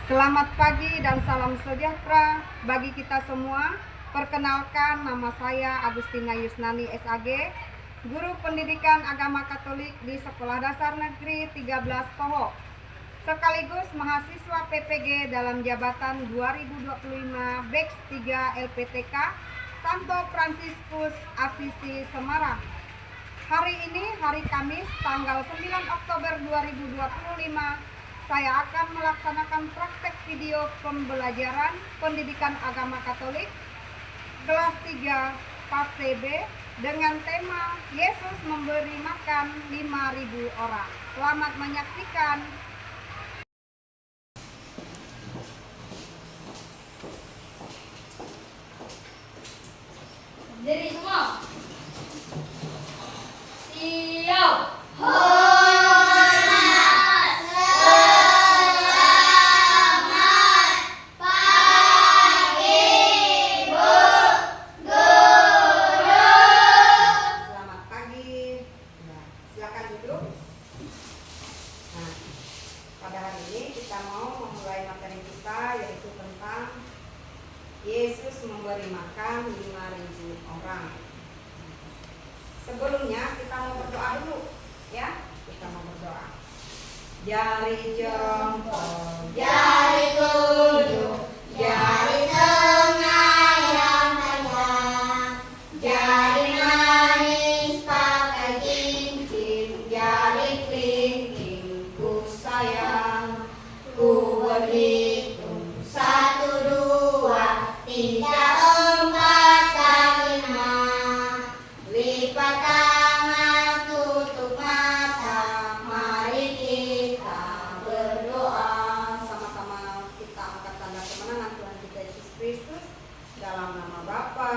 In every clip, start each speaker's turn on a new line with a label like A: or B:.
A: Selamat pagi dan salam sejahtera bagi kita semua. Perkenalkan, nama saya Agustina Yusnani SAG, Guru Pendidikan Agama Katolik di Sekolah Dasar Negeri 13 Poho, sekaligus mahasiswa PPG dalam jabatan 2025 Batch 3 LPTK Santo Fransiskus Asisi Semarang. Hari ini hari Kamis tanggal 9 Oktober 2025, saya akan melaksanakan praktek video pembelajaran pendidikan agama Katolik kelas 3 fase B dengan tema Yesus memberi makan 5.000 orang. Selamat menyaksikan.
B: Berdiri semua. Siap.
A: Pada hari ini kita mau memulai materi kita, yaitu tentang Yesus memberi makan 5.000 orang. Sebelumnya kita mau berdoa dulu, ya. Kita mau berdoa. Jari jempol,
B: Jari telunjuk, jari tengah yang panjang, jari manis pakai cincin, jari kelingking ku sayang, ku berhitung 1, 2, 3, 4, 5. Lipat tangan, tutup mata, mari kita berdoa.
A: Sama-sama kita angkat tanda kemenangan Tuhan kita Yesus Kristus dalam nama Bapa,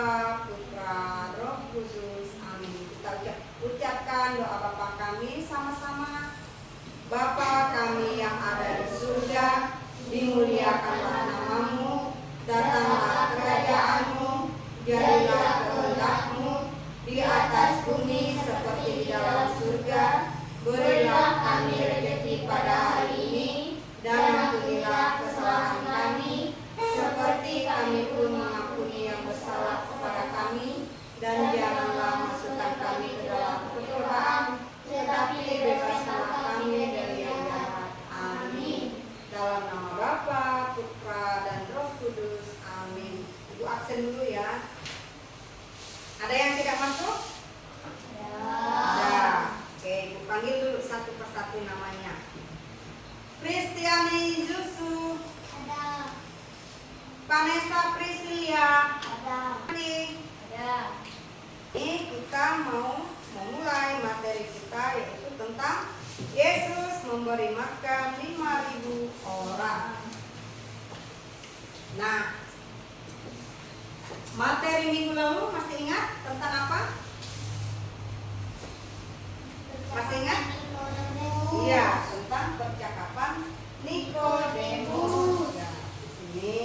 A: Putra, Roh Kudus. Amin. Kita ucapkan doa Bapa kami sama-sama. Bapa kami yang ada di surga, dimuliakanlah namamu, datanglah kerajaanmu, jadilah kehendak-mu di atas bumi seperti di dalam surga. Berilah kami rezeki pada hari ini, dan ampunilah kesalahan kami, seperti kami pun mengampuni yang bersalah kepada kami, dan janganlah masukkan kami ke dalam pencobaan, tetapi bebaskanlah kami dari yang jahat. Amin. Dalam nama Bapa, Putra, dan Roh Kudus. Amin. Ibu absen dulu ya. Ada yang tidak masuk? Ada. Oke, Ibu panggil dulu satu persatu namanya. Kristiani Yusu,
B: Ada.
A: Vanessa Priscilia,
B: Ada.
A: Ada. Ini kita mau memulai materi kita, yaitu tentang Yesus memberi makan 5.000 orang. Nah, materi minggu lalu masih ingat tentang apa? Masih ingat? Iya, tentang percakapan Nikodemus. Ya, di sini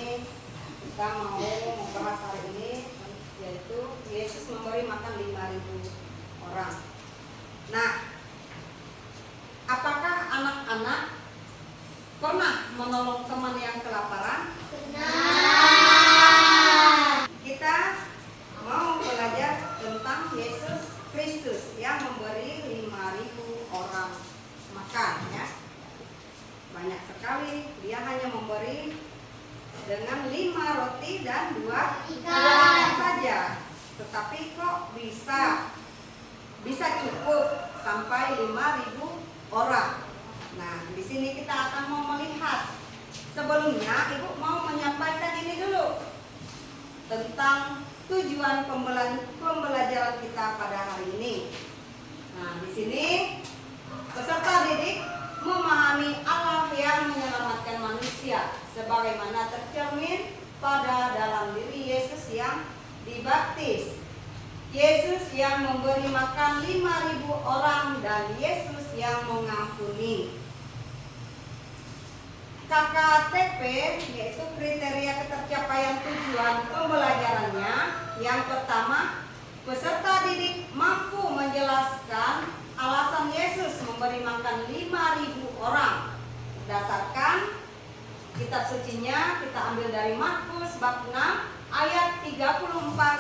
A: kita mau membahas hari ini, yaitu Yesus memberi makan 5.000 orang. Nah, apakah anak-anak pernah menolong teman yang kelaparan? Kita mau belajar tentang Yesus Kristus yang memberi 5.000 orang makan, ya. Banyak sekali, dia hanya memberi dengan 5 roti dan 2 ikan saja. Tetapi kok bisa cukup sampai 5.000 orang. Nah, di sini kita akan mau melihat. Sebelumnya Ibu mau menyampaikan ini dulu tentang tujuan pembelajaran kita pada hari ini. Nah, di sini peserta didik memahami Allah yang menyelamatkan manusia sebagaimana tercermin pada dalam diri Yesus yang dibaptis, Yesus yang memberi makan 5.000 orang, dan Yesus yang mengampuni. KKTP, yaitu kriteria ketercapaian tujuan pembelajarannya. Yang pertama, peserta didik mampu menjelaskan alasan Yesus memberi makan 5.000 orang berdasarkan Kitab sucinya kita ambil dari Markus bab 6 ayat 34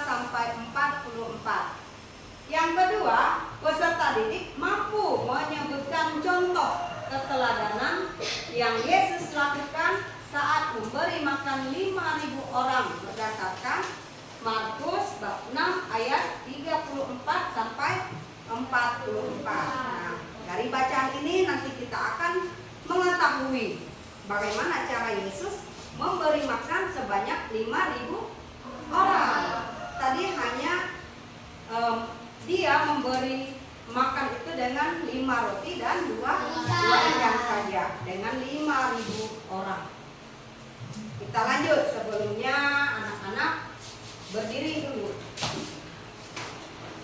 A: sampai 44. Yang kedua, peserta didik mampu menyebutkan contoh keteladanan yang Yesus lakukan saat memberi makan 5.000 orang berdasarkan Markus bab 6 ayat 34 sampai 44. Nah, dari bacaan ini nanti kita akan mengetahui bagaimana cara Yesus memberi makan sebanyak 5.000 orang. Tadi hanya dia memberi makan itu dengan 5 roti dan 2 ikan saja dengan 5.000 orang. Kita lanjut, sebelumnya anak-anak berdiri dulu.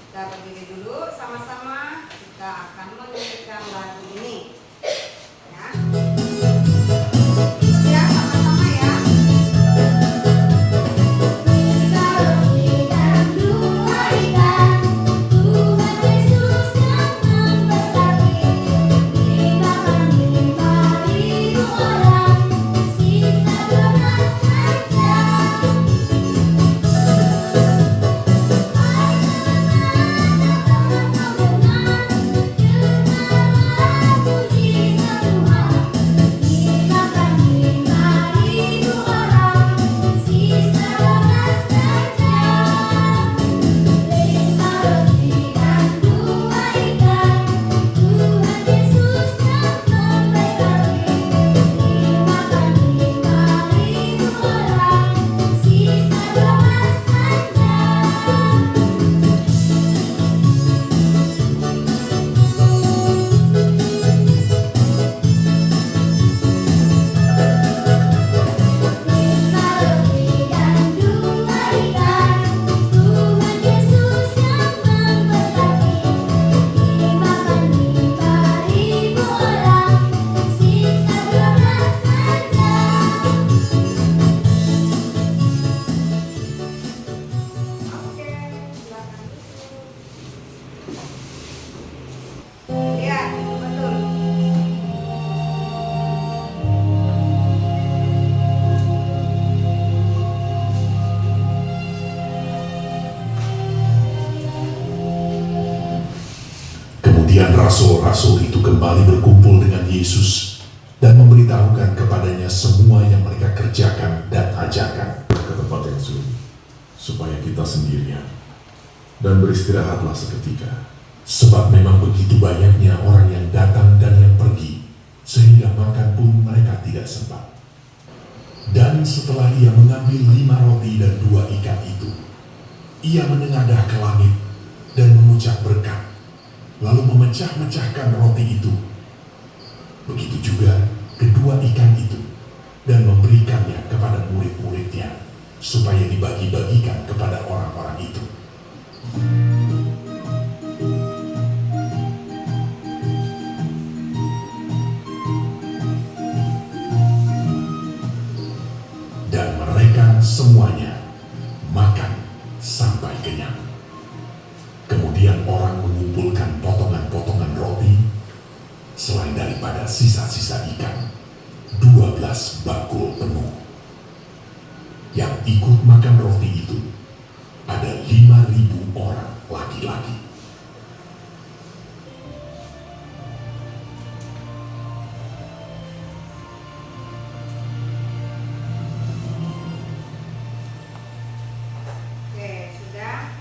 A: Kita berdiri dulu sama-sama, kita akan menyanyikan lagu ini. Ya. Ya, sama-sama ya.
C: Kemudian rasul-rasul itu kembali berkumpul dengan Yesus dan memberitahukan kepadanya semua yang mereka kerjakan dan ajarkan.
D: Ke tempat yang sunyi, supaya kita sendirian, dan beristirahatlah seketika.
C: Sebab memang begitu banyaknya orang yang datang dan yang pergi, sehingga makan pun mereka tidak sempat. Dan setelah ia mengambil 5 roti dan 2 ikan itu, ia menengadah ke langit dan mengucap berkat, lalu memecah-mecahkan roti itu. Begitu juga kedua ikan itu, dan memberikannya kepada murid-muridnya, supaya dibagi-bagikan kepada orang-orang itu. Dan mereka semuanya makan sampai kenyang. Kemudian orang mengumpulkan potongan-potongan roti, selain daripada sisa-sisa ikan, 12 bakul penuh. Yang ikut makan roti itu ada 5.000 orang laki-laki.
A: Oke, sudah.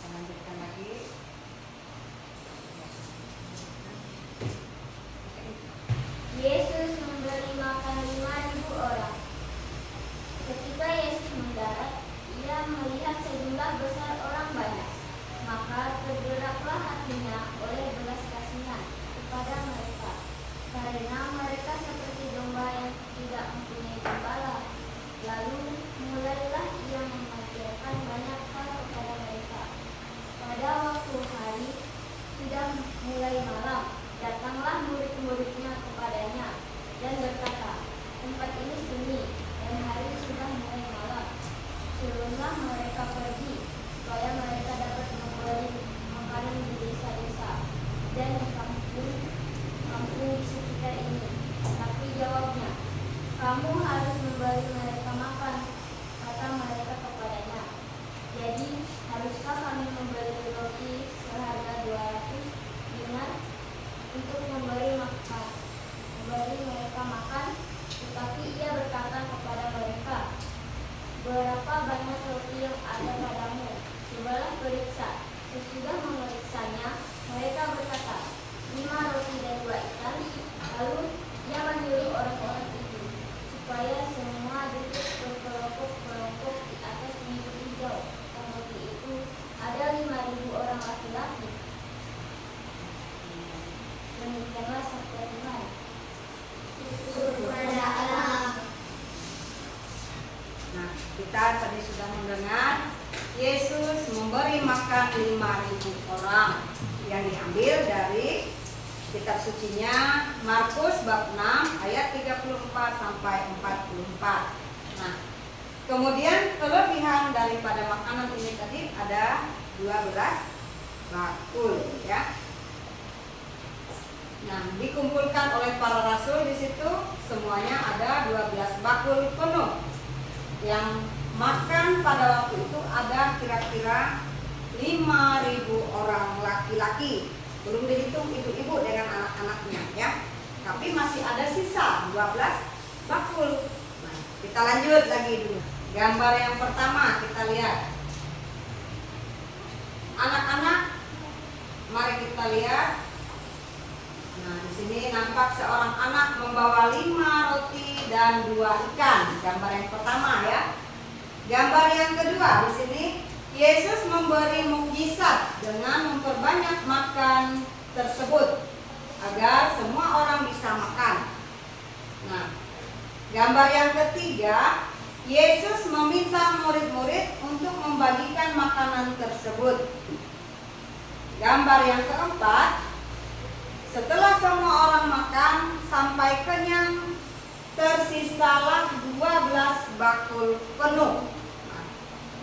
A: Kita lanjutkan lagi.
B: Yesus memberi makan 5.000 orang. Ketika Yesus mendarat, ia melihat sejumlah besar orang banyak. kamu harus memberi mereka makan, kata mereka kepadanya. Jadi, haruskah kami memberi roti seharga 200 dinar untuk memberi mereka makan? Tetapi ia berkata kepada mereka, berapa banyak roti yang ada padamu? Cobalah periksa. Sesudah memeriksanya, mereka berkata, 5 roti dan 2 ikan. Lalu ia menyuruh orang-orang itu supaya semua duduk berkelompok-kelompok di atas meja hijau. Dan roti itu ada 5.000 orang laki-laki. Demikianlah sabda Tuhan. Kepada Allah.
A: Nah, kita tadi sudah mendengar Yesus memberi makan 5.000 orang yang diambil dari kitab sucinya Markus bab 6 ayat 34 sampai 44. Nah, kemudian kelebihan daripada makanan ini tadi ada 12 bakul ya. Nah, dikumpulkan oleh para rasul di situ semuanya ada 12 bakul penuh. Yang makan pada waktu itu ada kira-kira 5.000 orang laki-laki. Belum dihitung ibu-ibu dengan anak-anaknya ya. Tapi masih ada sisa 12 bakul. Nah, kita lanjut lagi dulu. Gambar yang pertama kita lihat. Anak-anak, mari kita lihat. Nah, di sini nampak seorang anak membawa 5 roti dan 2 ikan. Gambar yang pertama ya. Gambar yang kedua di sini Yesus memberi mukjizat dengan memperbanyak makan tersebut agar semua orang bisa makan. Nah, gambar yang ketiga Yesus meminta murid-murid untuk membagikan makanan tersebut. Gambar yang keempat, setelah semua orang makan sampai kenyang, tersisalah 12 bakul penuh. Nah,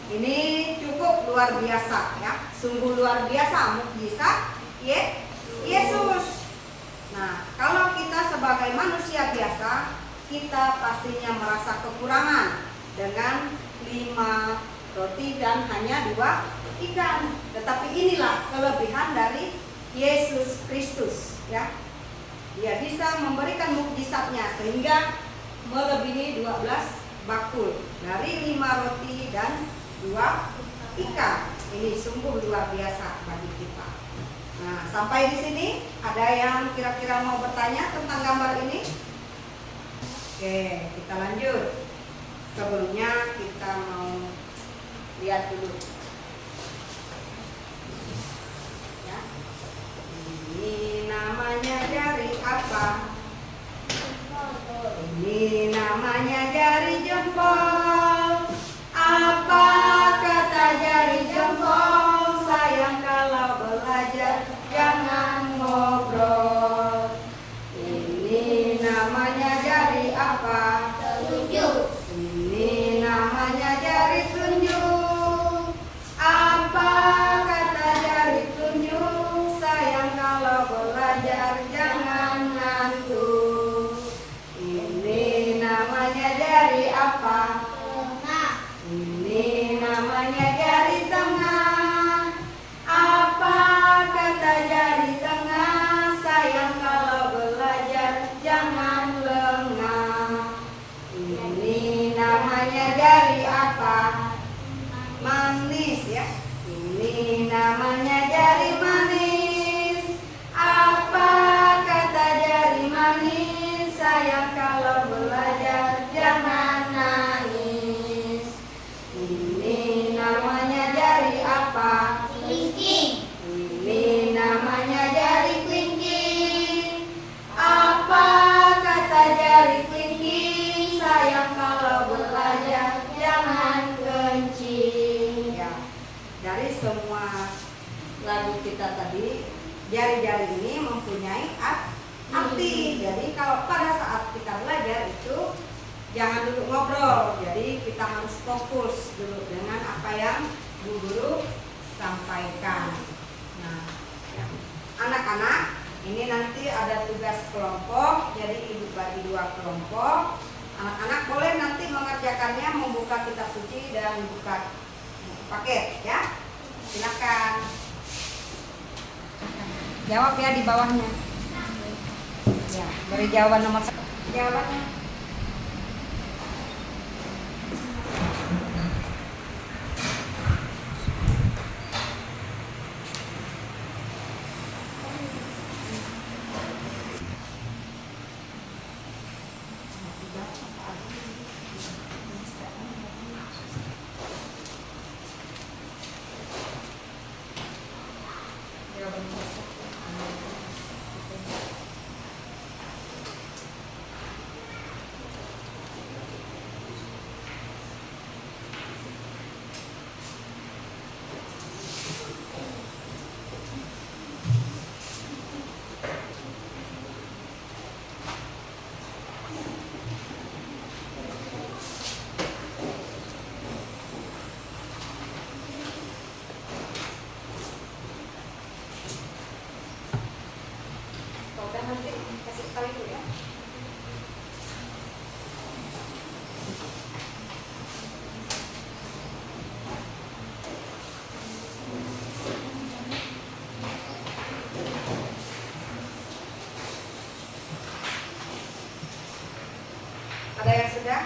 A: ini cukup luar biasa ya, sungguh luar biasa mukjizat Yesus. Nah, kalau kita sebagai manusia biasa, kita pastinya merasa kekurangan dengan 5 roti dan hanya 2 ikan. Tetapi inilah kelebihan dari Yesus Kristus ya. Dia bisa memberikan mukjizatnya sehingga melebihi 12 bakul dari 5 roti dan 2 ikan. Ini sungguh luar biasa bagi kita. Nah, sampai di sini ada yang kira-kira mau bertanya tentang gambar ini? Oke, kita lanjut. Sebelumnya kita mau lihat dulu. Ya. Ini namanya jari apa? Ini namanya jari jempol. Apa kata jari jempol? Sayang kalau belajar jangan ngobrol. Ini namanya jari apa?
B: Telunjuk.
A: Ini namanya jari tunjuk. Apa kata jari tunjuk? Sayang kalau belajar jangan ngantuk. Ini namanya jari apa?
B: Tengah.
A: Ini namanya jari tengah. Apa kata jari tengah? Sayang kalau belajar jangan lengah. Ini namanya jari apa? Manis ya. Ini namanya jari manis. Apa kata jari manis? Sayang kalau belajar jangan nangis. Ini namanya jari apa?
B: Kelingking.
A: Ini namanya jari kelingking. Apa kata jari kelingking? Sayang kalau belajar jangan kencing. Ya, dari semua lagu kita tadi, jari-jari ini mempunyai arti. Jadi kalau pada saat kita belajar itu jangan duduk ngobrol. Jadi kita harus fokus dulu dengan apa yang Bu Guru sampaikan. Nah, ya. Anak-anak, ini nanti ada tugas kelompok. Jadi Ibu bagi 2 kelompok. Anak-anak boleh nanti mengerjakannya membuka kitab suci dan buka paket ya. Silakan. Jawab ya di bawahnya. Ya, beri jawaban nomor 1. Jawabannya. Udah nanti kasih tahu itu ya. Ada yang sudah?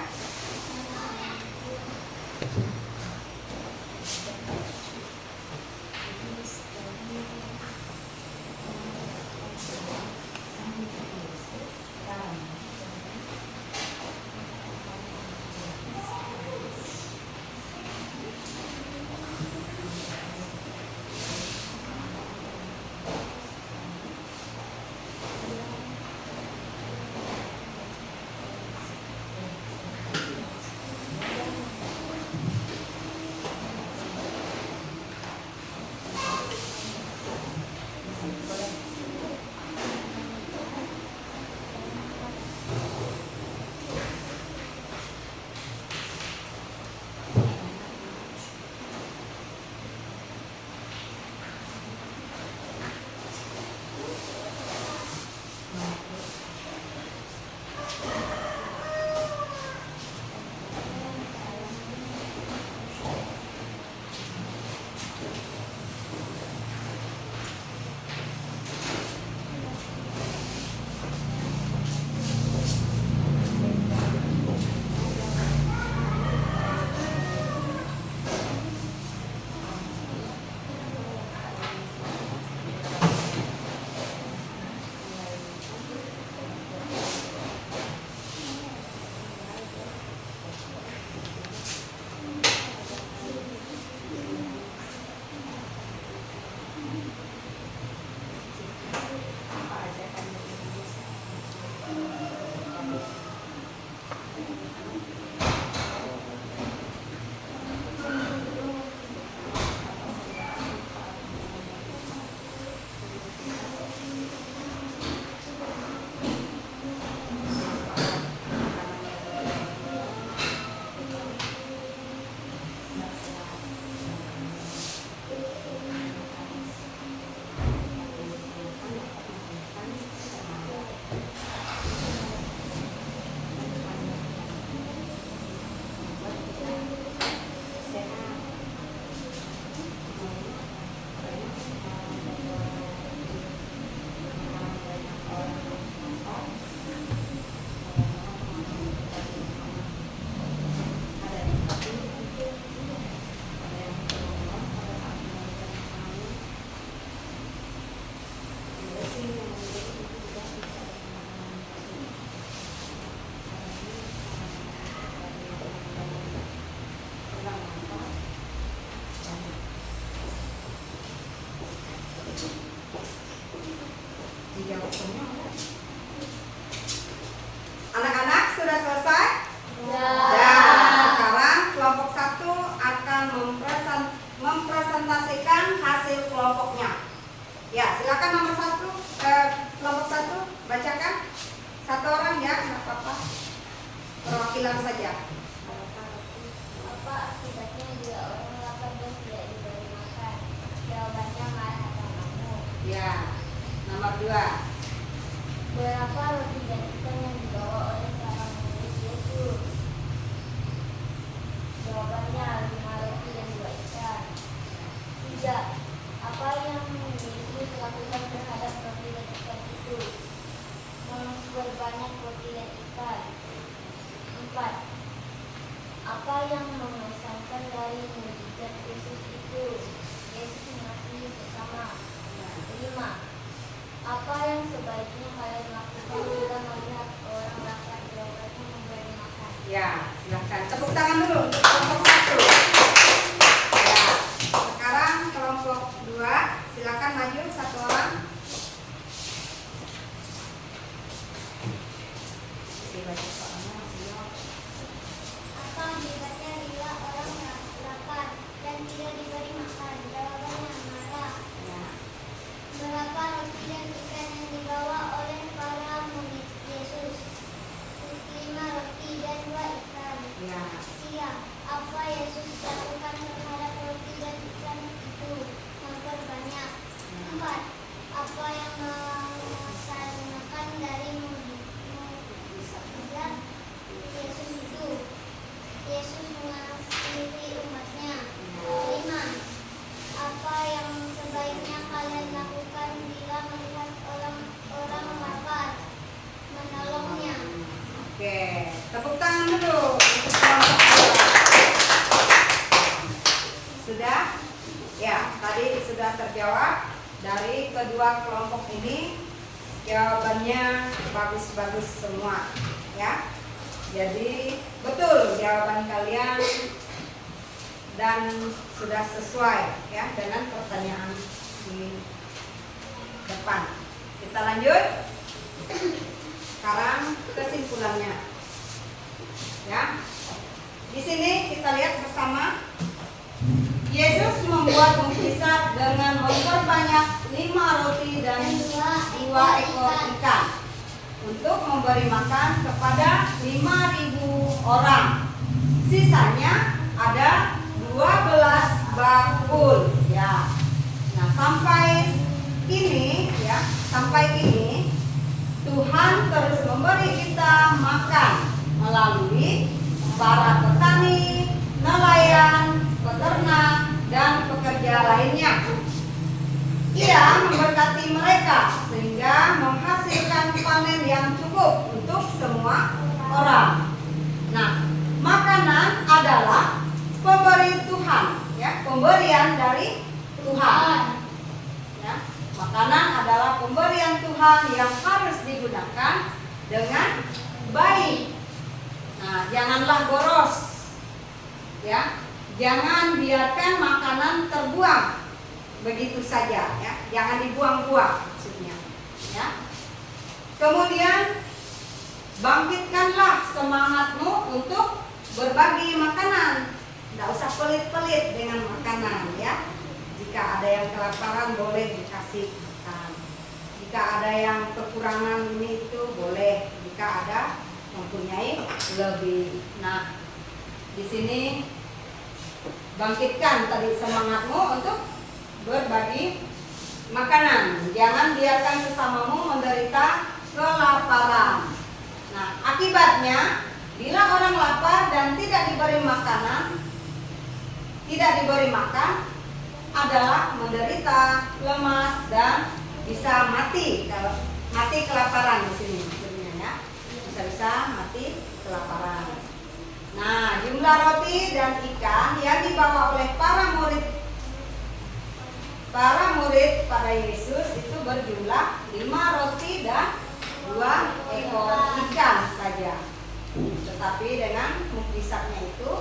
A: Anak-anak sudah selesai? Ya, sekarang kelompok 1 akan mempresentasikan hasil kelompoknya. Ya, silakan nomor 1, kelompok 1 bacakan. Satu orang ya, nggak apa-apa. Perwakilan saja.
B: Apa akibatnya bila orang lapar dan tidak diberi makan? Jawabannya marah atau ngamuk.
A: Ya, nomor 2.
B: Berapa roti dan ikan yang dibawa oleh para murid Yesus?
A: Ya, silahkan tepuk tangan dulu untuk kelompok 1. Ya, sekarang kelompok 2, silakan maju satu orang.
B: Apa akibatnya bila orang lapar dan tidak diberi makan? Jawabannya marah.
A: Ya.
B: Berapa roti dan ikan yang dibawa oleh para murid Yesus? 5 roti dan 2 ikan.
A: Ya.
B: Siap. Apa Yesus lakukan terhadap roti dan ikan itu? Memperbanyak. 4. Apa yang melaksanakan dari mukjizat Yesus itu? Yesus mengasihi umatnya. 5. Apa yang sebaiknya kalian lakukan bila melihat orang lapar? Menolongnya.
A: Oke, tepuk tangan dulu untuk kelompok 2. Sudah? Ya, tadi sudah terjawab dari kedua kelompok ini. Jawabannya bagus-bagus semua, ya. Jadi betul jawaban kalian dan sudah sesuai ya dengan pertanyaan di depan. Kita lanjut. Sekarang kesimpulannya. Ya. Di sini kita lihat bersama Yesus membuat mukjizat dengan memperbanyak 5 roti dan 2 ekor ikan untuk memberi makan kepada 5.000 orang. Sisanya ada 12 bakul. Ya. Nah, sampai kini Tuhan terus memberi kita makan melalui para petani, nelayan, peternak, dan pekerja lainnya. Ia memberkati mereka sehingga menghasilkan panen yang cukup untuk semua orang. Nah, makanan adalah pemberi Tuhan, ya, pemberian dari Tuhan. Ya, makanan adalah pemberian Tuhan yang harus digunakan dengan baik. Nah, janganlah boros. Ya, jangan biarkan makanan terbuang begitu saja, ya. Jangan dibuang-buang maksudnya, ya. Kemudian bangkitkanlah semangatmu untuk berbagi makanan. Tidak usah pelit-pelit dengan makanan, ya. Jika ada yang kelaparan boleh dikasih makan. Jika ada yang kekurangan ini itu boleh. Jika ada mempunyai lebih. Nah, di sini bangkitkan tadi semangatmu untuk berbagi makanan. Jangan biarkan sesamamu menderita kelaparan. Nah, akibatnya bila orang lapar dan tidak diberi makanan, tidak diberi makan adalah menderita, lemas, dan bisa mati. Kalau mati kelaparan di sini maksudnya, ya. Bisa mati kelaparan. Nah, jumlah roti dan ikan yang dibawa oleh para murid pada Yesus itu berjumlah 5 roti dan 2 ekor ikan saja. Tetapi dengan mukjizatnya itu,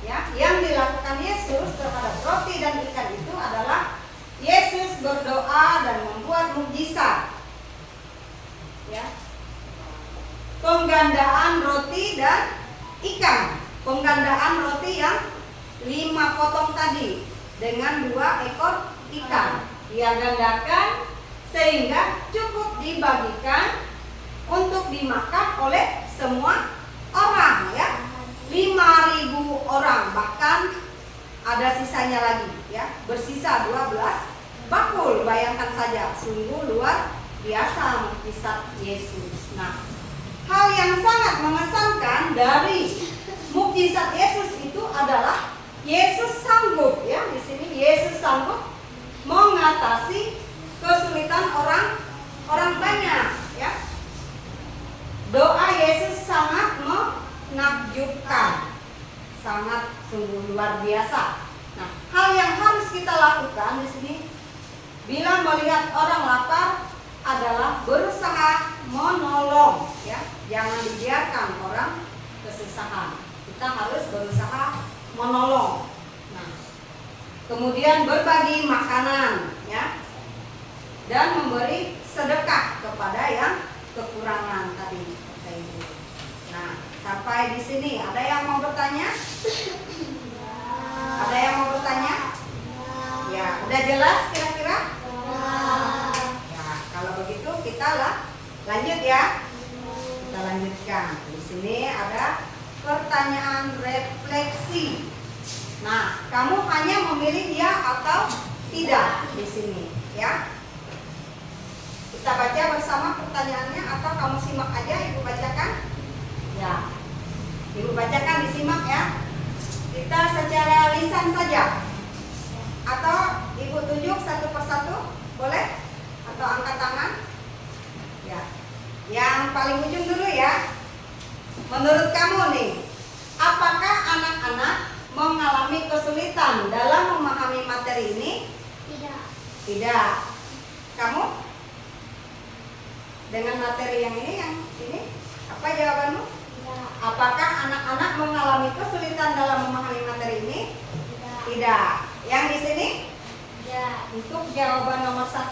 A: ya, yang dilakukan Yesus terhadap roti dan ikan itu adalah Yesus berdoa dan membuat mukjizat. Ya. Penggandaan roti dan ikan. Penggandaan roti yang 5 potong tadi dengan 2 ekor ikan. Dia gandakan sehingga cukup dibagikan untuk dimakan oleh semua orang, ya. 5.000 orang, bahkan ada sisanya lagi, ya. Bersisa 12 bakul. Bayangkan saja, sungguh luar biasa mukjizat Yesus. Nah, hal yang sangat mengesankan dari mukjizat Yesus itu adalah Yesus sanggup, ya. Di sini Yesus sanggup mengatasi kesulitan orang banyak, ya. Doa Yesus sangat menakjubkan, sangat sungguh luar biasa. Nah, hal yang harus kita lakukan di sini bila melihat orang lapar adalah berusaha menolong, ya. Jangan dibiarkan orang kesusahan. Kita harus berusaha menolong. Nah, kemudian berbagi makanan, ya, dan memberi sedekah kepada yang kekurangan tadi. Nah, sampai di sini ada yang mau bertanya? Ada yang mau bertanya? Ya, udah jelas kira-kira? Ya, kalau begitu kita lanjut ya. Kita lanjutkan. Di sini ada pertanyaan refleksi. Nah, kamu hanya memilih ya atau tidak di sini, ya. Kita baca bersama pertanyaannya atau kamu simak aja, Ibu bacakan? Ya. Ibu bacakan, disimak ya. Kita secara lisan saja. Atau Ibu tunjuk satu persatu, boleh? Atau angkat tangan? Ya. Yang paling ujung dulu ya. Menurut kamu nih, apakah anak-anak mengalami kesulitan dalam memahami materi ini?
B: Tidak.
A: Tidak. Kamu? Dengan materi yang ini, apa jawabanmu?
B: Tidak.
A: Apakah anak-anak mengalami kesulitan dalam memahami materi ini?
B: Tidak.
A: Tidak. Yang di sini?
B: Tidak.
A: Untuk jawaban nomor 1?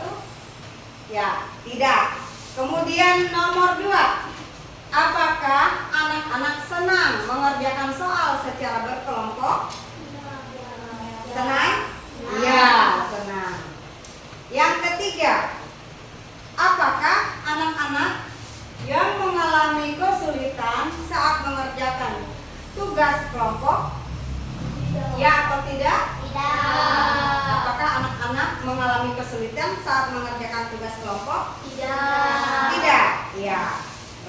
A: Ya, tidak. Kemudian nomor 2. Apakah anak-anak senang mengerjakan soal secara berkelompok? Senang? Ya, senang. Yang ketiga, apakah anak-anak yang mengalami kesulitan saat mengerjakan tugas kelompok? Ya atau tidak?
B: Tidak.
A: Apakah anak-anak mengalami kesulitan saat mengerjakan tugas kelompok?
B: Tidak.
A: Tidak. Ya.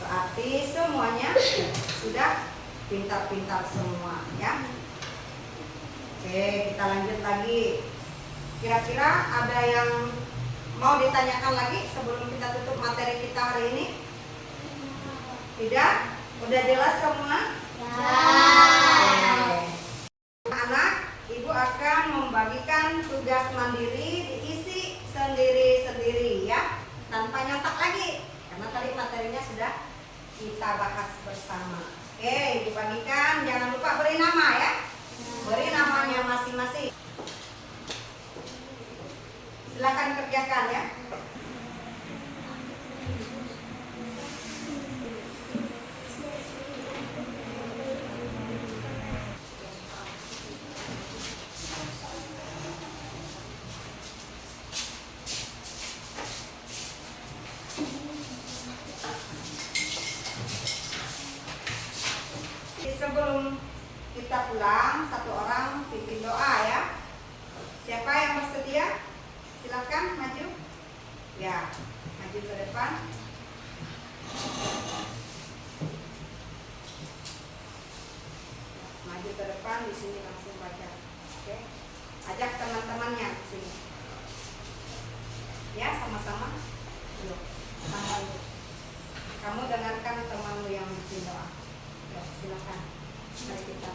A: Berarti semuanya sudah pintar-pintar semua, ya. Oke, kita lanjut lagi. Kira-kira ada yang mau ditanyakan lagi sebelum kita tutup materi kita hari ini? Tidak? Udah jelas semua? Oke. Anak, Ibu akan membagikan tugas mandiri, diisi sendiri-sendiri ya, tanpa nyatak lagi, karena tadi materinya sudah kita bahas bersama. Oke, Ibu bagikan, jangan lupa beri nama ya, beri namanya masing-masing. Silakan kerjakan ya. Sebelum kita pulang, satu orang pimpin doa ya. Siapa yang bersedia? Silakan maju. Ya, maju ke depan. Maju ke depan, di sini langsung baca. Oke. Ajak teman-temannya di sini. Ya, sama-sama. Yuk, sama Ibu. Kamu dengarkan temanmu yang bikin doa. Ya, silakan. Mari kita